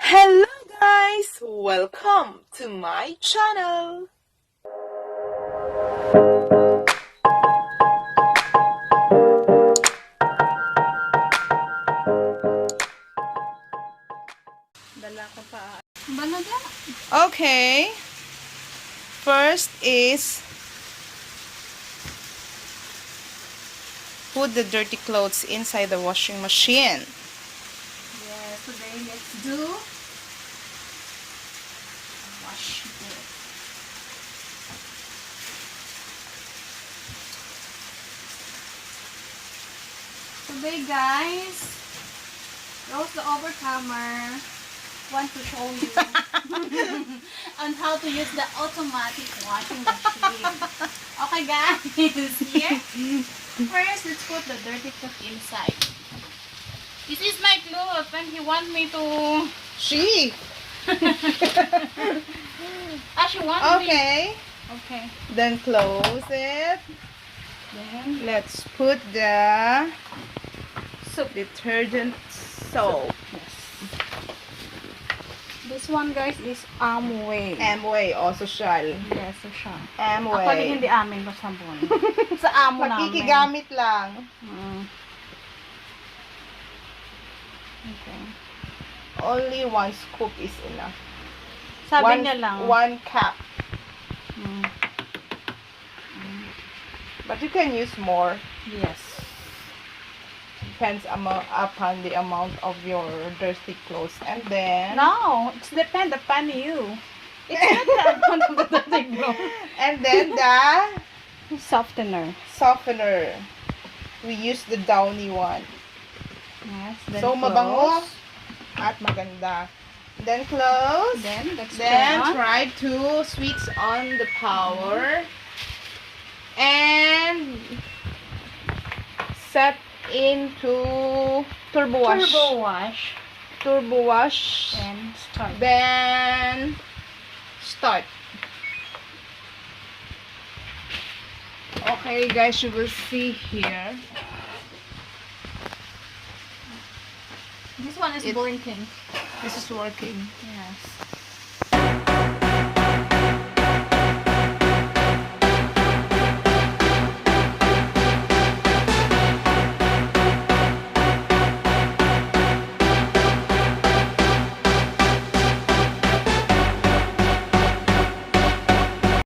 Hello guys! Welcome to my channel! Dala ko pa. Okay. First is put the dirty clothes inside the washing machine. Yes, today let's do wash it. Today guys, Rose the Overcomer want to show you on how to use the automatic washing machine. Okay guys, here. First, let's put the dirty clothes inside. This is my clothes and he want me to... She. She want me... Okay. Okay. Then close it. Then, Let's put the soup. detergent soap. This one guys is Amway. Amway o social. Yes, so siya. Amway. Actually, hindi amin ko sabon. Sa amo namin. Makikigamit lang. Okay. Only 1 scoop is enough. Sabi niya lang. 1 cup. Mm. But you can use more. Yes. Depends upon the amount of your dirty clothes. And then... No, it depends upon you. It's not the amount of the dirty clothes. And then the Softener. softener. We use the downy one. Yes. Then So, mabango close. at maganda. Then close. Then, let's Then turn on. try to switch on the power. And set into turbo wash. Turbo wash. Turbo wash. And start. Then start. Okay guys, you will see here. This one is It- blinking. This is working. Yeah.